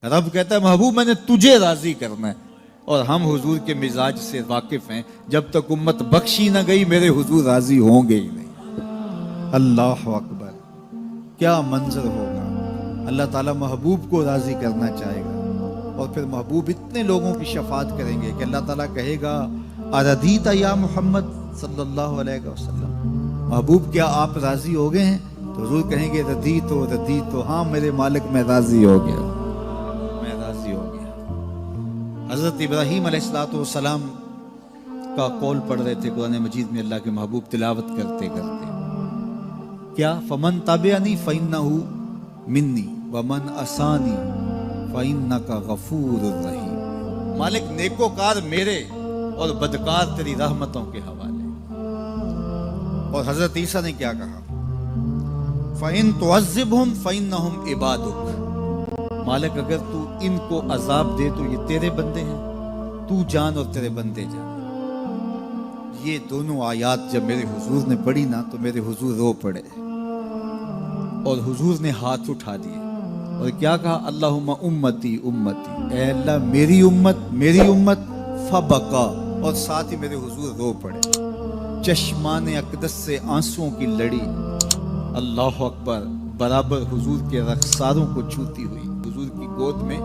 رب کہتا ہے محبوب میں نے تجھے راضی کرنا ہے، اور ہم حضور کے مزاج سے واقف ہیں، جب تک امت بخشی نہ گئی میرے حضور راضی ہوں گے ہی نہیں۔ اللہ اکبر، کیا منظر ہوگا! اللہ تعالیٰ محبوب کو راضی کرنا چاہے گا، اور پھر محبوب اتنے لوگوں کی شفاعت کریں گے کہ اللہ تعالیٰ کہے گا اردیت یا محمد صلی اللہ علیہ وسلم، محبوب کیا آپ راضی ہو گئے ہیں؟ تو حضور کہیں گے ردیت، ہاں میرے مالک میں راضی ہو گیا، میں راضی ہو گیا۔ حضرت ابراہیم علیہ السلام کا قول پڑھ رہے تھے قرآن مجید میں، اللہ کے محبوب تلاوت کرتے کرتے کیا فمن تابعنی فإنہ منی ومن عصانی فإنک غفور الرحیم، مالک نیکوکار میرے اور بدکار تیری رحمتوں کے حوالے۔ اور حضرت عیسیٰ نے کیا کہا؟ فَإِن تُعَذِّبْهُمْ فَإِنَّهُمْ عِبَادُكَ، مالک اگر تو ان کو عذاب دے تو یہ تیرے بندے ہیں، تو جان اور تیرے بندے جان۔ یہ دونوں آیات جب میرے حضور نے پڑھی نا تو میرے حضور رو پڑے، اور حضور نے ہاتھ اٹھا دیے اور کیا کہا؟ اللہم امتی امتی، اے اللہ میری امت، فبقا، اور ساتھ ہی میرے حضور رو پڑے، چشمان اقدس سے آنسوؤں کی لڑی، اللہ اکبر، برابر حضور کے رخساروں کو چھوتی ہوئی، حضور کی گود میں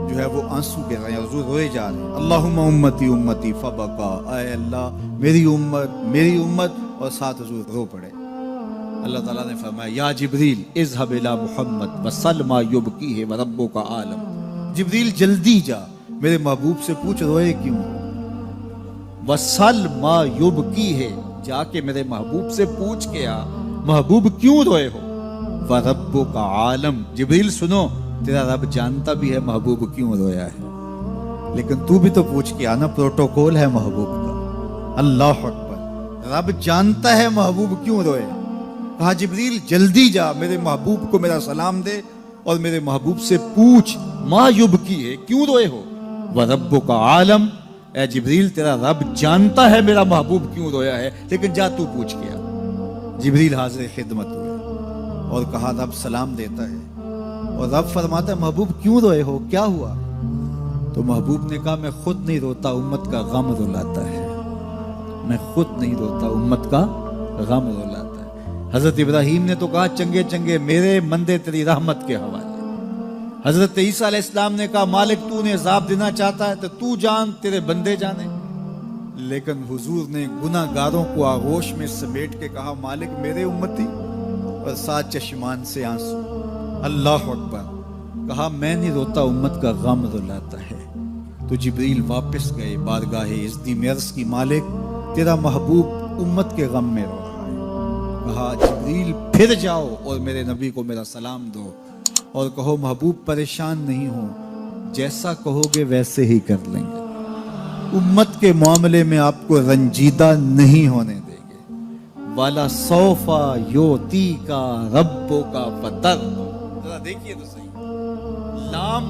جو ہے وہ آنسو گر رہے ہیں، حضور روئے جا رہے ہیں، اللہم امتی امتی فبقا، اے اللہ میری امت، اور ساتھ حضور رو پڑے۔ اللہ تعالیٰ نے فرمایا یا جبریل اذهب الى محمد وسل ما یبکیہ وربک عالم، جبریل جلدی جا میرے محبوب سے پوچھ روئے کیوں، وسل ما یبکیہ، جا کے میرے محبوب سے پوچھ کے آ محبوب کیوں روئے ہو، وربک عالم، جبریل سنو تیرا رب جانتا بھی ہے محبوب کیوں رویا ہے، لیکن تو بھی تو پوچھ کے آنا، پروٹوکول ہے محبوب کا۔ اللہ اکبر، رب جانتا ہے محبوب کیوں روئے، کہا جبریل جلدی جا میرے محبوب کو میرا سلام دے اور میرے محبوب سے پوچھ ما یبکی ہے، کیوں روئے ہو، وربک عالم، اے جبریل تیرا رب جانتا ہے میرا محبوب کیوں رویا ہے، لیکن جا تو پوچھ کے آ۔ جبریل حاضر خدمت ہوئے اور کہا رب سلام دیتا ہے، اور رب فرماتا ہے محبوب کیوں روئے ہو، کیا ہوا؟ تو محبوب نے کہا میں خود نہیں روتا، امت کا غم رلاتا ہے، میں خود نہیں روتا، امت کا غم رلاتا ہے۔ حضرت ابراہیم نے تو کہا چنگے چنگے میرے مندے تیری رحمت کے حوالے، حضرت عیسیٰ علیہ السلام نے کہا مالک تو نے عذاب دینا چاہتا ہے تو تو جان تیرے بندے جانے، لیکن حضور نے گناہ گاروں کو آغوش میں سمیٹ کے کہا مالک میرے امتی، اور ساتھ چشمان سے آنسو، اللہ اکبر، کہا میں نہیں روتا، امت کا غم رلاتا ہے۔ تو جبریل واپس گئے بارگاہ عزت مرض کی، مالک تیرا محبوب امت کے غم میں رو رہا ہے۔ کہا جبریل پھر جاؤ اور میرے نبی کو میرا سلام دو اور کہو محبوب پریشان نہیں ہو، جیسا کہو گے ویسے ہی کر لیں گے، امت کے معاملے میں آپ کو رنجیدہ نہیں ہونے دیں گے۔ والا سوفا یوتی کا ربو کا پتر، ذرا دیکھیے تو صحیح، لام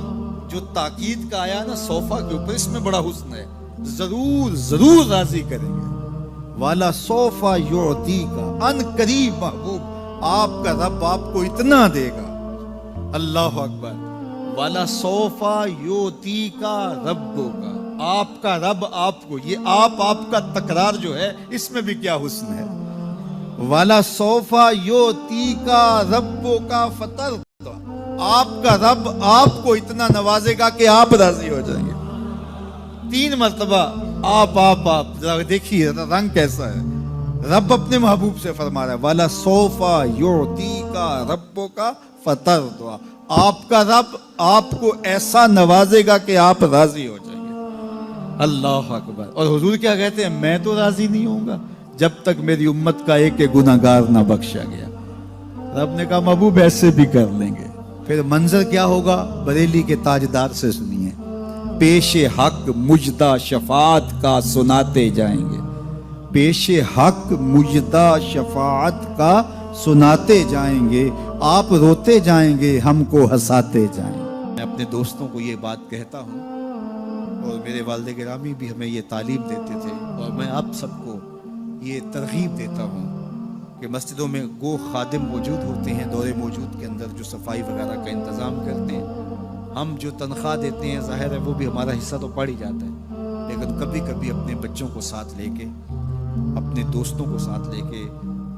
جو تاکید کا آیا نا صوفا کے اوپر، اس میں بڑا حسن ہے، ضرور راضی کریں گے۔ والا سوفا یوتی کا، ان قریب محبوب آپ کا رب آپ کو اتنا دے گا، اللہ اکبر، والا سوفا یوتی کا ربو کا، آپ کا رب آپ کو، یہ آپ کا تکرار جو ہے اس میں بھی کیا حسن ہے، والا سوفا یوتی کا ربو کا فتر، آپ کا رب آپ کو اتنا نوازے گا کہ آپ راضی ہو جائیں گے۔ 3 مرتبہ آپ ذرا دیکھیے رنگ کیسا ہے، رب اپنے محبوب سے فرما رہا ہے والا سوفا یعطی کا ربو کا فتر، آپ کا رب آپ کو ایسا نوازے گا کہ آپ راضی ہو جائیں گے۔ اللہ اکبر۔ اور حضور کیا کہتے ہیں، میں تو راضی نہیں ہوں گا جب تک میری امت کا ایک گناہ گار نہ بخشا گیا۔ رب نے کہا محبوب ایسے بھی کر لیں گے۔ پھر منظر کیا ہوگا، بریلی کے تاجدار سے سنیے، پیش حق مجدہ شفاعت کا سناتے جائیں گے، پیش حق مجدہ شفاعت کا سناتے جائیں گے، آپ روتے جائیں گے ہم کو ہنساتے جائیں گے۔ میں اپنے دوستوں کو یہ بات کہتا ہوں، اور میرے والد گرامی بھی ہمیں یہ تعلیم دیتے تھے، اور میں آپ سب کو یہ ترغیب دیتا ہوں کہ مسجدوں میں گو خادم موجود ہوتے ہیں، دورے موجود کے اندر جو صفائی وغیرہ کا انتظام کرتے ہیں، ہم جو تنخواہ دیتے ہیں ظاہر ہے وہ بھی ہمارا حصہ تو پڑ ہی جاتا ہے، لیکن کبھی کبھی اپنے بچوں کو ساتھ لے کے، اپنے دوستوں کو ساتھ لے کے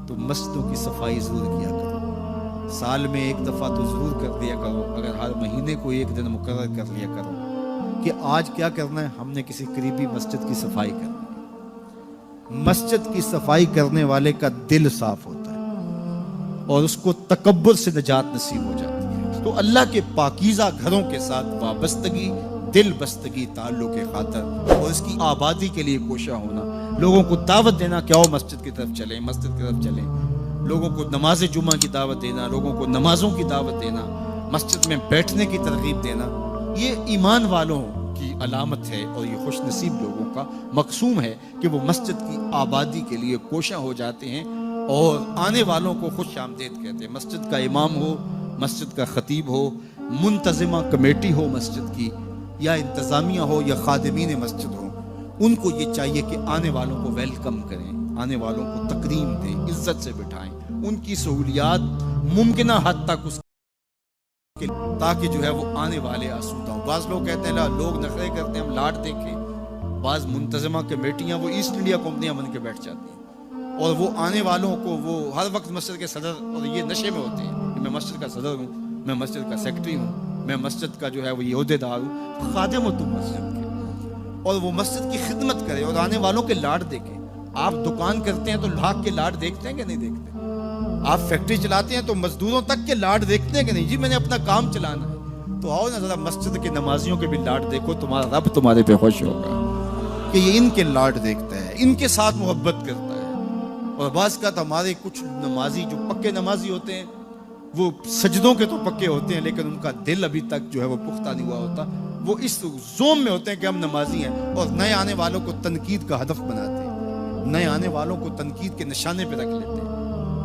تو مسجدوں کی صفائی ضرور کیا کرو۔ سال میں ایک دفعہ تو ضرور کر لیا کرو، اگر ہر مہینے کو ایک دن مقرر کر لیا کرو کہ آج کیا کرنا ہے، ہم نے کسی قریبی مسجد کی صفائی کرنی ہے۔ مسجد کی صفائی کرنے والے کا دل صاف ہوتا ہے اور اس کو تکبر سے نجات نصیب ہو جاتی ہے۔ تو اللہ کے پاکیزہ گھروں کے ساتھ وابستگی، دل بستگی تعلق کے خاطر اور اس کی آبادی کے لیے کوشاں ہونا، لوگوں کو دعوت دینا کہ آؤ مسجد کی طرف چلیں، مسجد کی طرف چلیں، لوگوں کو نماز جمعہ کی دعوت دینا، لوگوں کو نمازوں کی دعوت دینا، مسجد میں بیٹھنے کی ترغیب دینا، یہ ایمان والوں کی علامت ہے اور یہ خوش نصیب لوگوں کا مقصوم ہے کہ وہ مسجد کی آبادی کے لیے کوشاں ہو جاتے ہیں اور آنے والوں کو خوش آمدید کہتے ہیں۔ مسجد کا امام ہو، مسجد کا خطیب ہو، منتظمہ کمیٹی ہو مسجد کی، یا انتظامیہ ہو یا خادمین مسجد ہو، ان کو یہ چاہیے کہ آنے والوں کو ویلکم کریں، آنے والوں کو تکریم دیں، عزت سے بٹھائیں، ان کی سہولیات ممکنہ حد تک اس کے تاکہ جو ہے وہ آنے والے آسودہ ہوں۔ بعض لوگ کہتے ہیں لوگ نخرے کرتے ہیں ہم لاٹ دیکھیں، بعض منتظمہ کمیٹیاں وہ ایسٹ انڈیا کمپنیاں بن کے بیٹھ جاتی ہیں اور وہ آنے والوں کو وہ ہر وقت مسجد کے صدر اور یہ نشے میں ہوتے ہیں کہ میں مسجد کا صدر ہوں، میں مسجد کا سیکرٹری ہوں، میں مسجد کا جو ہے وہ یہ عہدے دار ہوں۔ خادم ہو تم مسجد کے اور وہ مسجد کی خدمت کرے اور آنے والوں کے لاڈ دیکھے۔ آپ دکان کرتے ہیں تو لاکھ کے لاڈ دیکھتے ہیں کہ نہیں دیکھتے؟ آپ فیکٹری چلاتے ہیں تو مزدوروں تک کے لاڈ دیکھتے ہیں کہ نہیں؟ جی میں نے اپنا کام چلانا ہے، تو آؤ نا ذرا مسجد کے نمازیوں کے بھی لاڈ دیکھو، تمہارا رب تمہارے پہ خوش ہوگا کہ یہ ان کے لاڈ دیکھتا ہے، ان کے ساتھ محبت کرتا ہے۔ اور بعض کا تو ہمارے کچھ نمازی جو پکے نمازی ہوتے ہیں وہ سجدوں کے تو پکے ہوتے ہیں لیکن ان کا دل ابھی تک جو ہے وہ پختہ نہیں ہوا ہوتا، وہ اس زوم میں ہوتے ہیں کہ ہم نمازی ہیں اور نئے آنے والوں کو تنقید کا ہدف بناتے ہیں، نئے آنے والوں کو تنقید کے نشانے پہ رکھ لیتے ہیں۔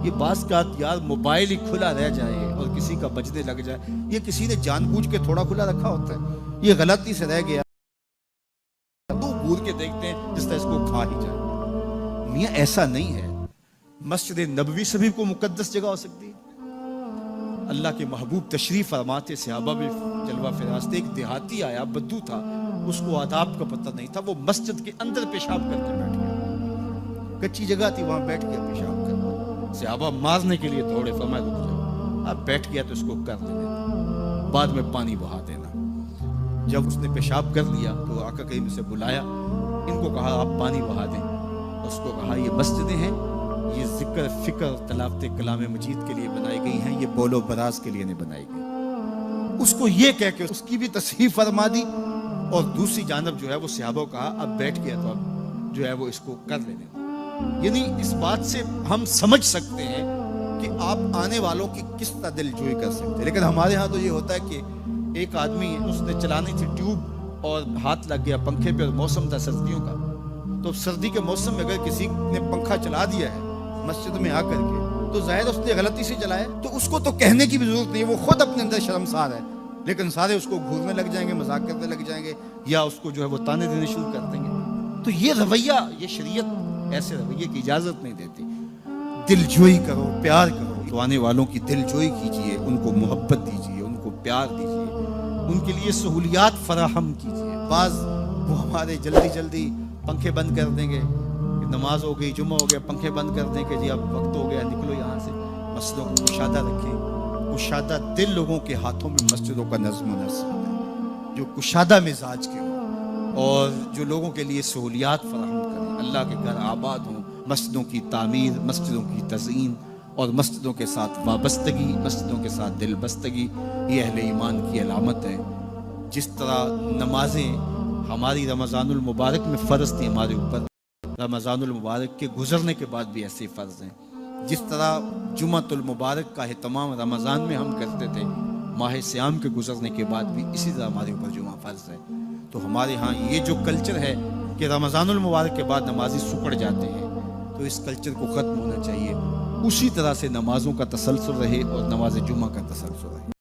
یہ بعض کا یار موبائل ہی کھلا رہ جائے اور کسی کا بجنے لگ جائے، یہ کسی نے جان بوجھ کے تھوڑا کھلا رکھا ہوتا ہے، یہ غلطی سے رہ گیا تو گور کے دیکھتے ہیں جس طرح اس کو کھا ہی جائے۔ میاں ایسا نہیں ہے، مسجد نبوی سے بھی کوئی مقدس جگہ ہو سکتی ہے۔ اللہ کے محبوب تشریف فرماتے، صحابہ بھی جلوہ فراز تھے، ایک دیہاتی آیا بدو تھا، اس کو آداب کا پتہ نہیں تھا، وہ مسجد کے اندر پیشاب کرنے بیٹھ گیا، کچی جگہ تھی وہاں بیٹھ گیا پیشاب کرنے، صحابہ مارنے کے لیے دوڑے، فرمایا رک جاؤ، اب بیٹھ گیا تو اس کو کر دینا، بعد میں پانی بہا دینا۔ جب اس نے پیشاب کر لیا تو آقا کریم سے بلایا، ان کو کہا آپ پانی بہا دیں، اس کو کہا یہ مسجدیں ہیں، یہ ذکر فکر تلاوت کلام مجید کے لیے بنائی گئی ہیں، یہ بول و براز کے لیے نہیں بنائی گئی۔ اس کو یہ کہہ کے اس کی بھی تصحیح فرما دی اور دوسری جانب جو ہے وہ صحابہ کو کہا اب بیٹھ گیا تو اب جو ہے وہ اس کو کر لینے دو۔ یعنی اس بات سے ہم سمجھ سکتے ہیں کہ آپ آنے والوں کی کس طرح دل جوئی کر سکتے ہیں۔ لیکن ہمارے ہاں تو یہ ہوتا ہے کہ ایک آدمی اس نے چلانی تھی ٹیوب اور ہاتھ لگ گیا پنکھے پہ اور موسم تھا سردیوں کا، تو سردی کے موسم میں اگر کسی نے پنکھا چلا دیا ہے مسجد میں آ کر کے تو ظاہر اس نے غلطی سے چلایا تو اس کو تو کہنے کی بھی ضرورت نہیں، وہ خود اپنے اندر شرمسار ہے، لیکن سارے اس کو گھورنے لگ جائیں گے، مذاق کرنے لگ جائیں گے یا اس کو جو ہے وہ تانے دینے شروع کر دیں گے۔ تو یہ رویہ، یہ شریعت ایسے رویے کی اجازت نہیں دیتی۔ دل جوئی کرو، پیار کرو، تو آنے والوں کی دل جوئی کیجئے، ان کو محبت دیجئے، ان کو پیار دیجئے، ان کے لیے سہولیات فراہم کیجئے۔ بعض وہ ہمارے جلدی جلدی پنکھے بند کر دیں گے، نماز ہو گئی، جمعہ ہو گیا، پنکھے بند کر دیں کہ جی اب وقت ہو گیا نکلو یہاں سے۔ مسجدوں کو کشادہ رکھیں، کشادہ دل لوگوں کے ہاتھوں میں مسجدوں کا نظم و نسق ہے، جو کشادہ مزاج کے ہوں اور جو لوگوں کے لیے سہولیات فراہم کریں، اللہ کے گھر آباد ہوں، مسجدوں کی تعمیر، مسجدوں کی تزئین اور مسجدوں کے ساتھ وابستگی، مسجدوں کے ساتھ دل بستگی، یہ اہل ایمان کی علامت ہے۔ جس طرح نمازیں ہماری رمضان المبارک میں فرض تھی ہمارے اوپر، رمضان المبارک کے گزرنے کے بعد بھی ایسے فرض ہیں۔ جس طرح جمعۃ المبارک کا اہتمام رمضان میں ہم کرتے تھے، ماہ صیام کے گزرنے کے بعد بھی اسی طرح ہمارے اوپر جمعہ فرض ہے۔ تو ہمارے ہاں یہ جو کلچر ہے کہ رمضان المبارک کے بعد نمازی سکڑ جاتے ہیں، تو اس کلچر کو ختم ہونا چاہیے، اسی طرح سے نمازوں کا تسلسل رہے اور نماز جمعہ کا تسلسل رہے۔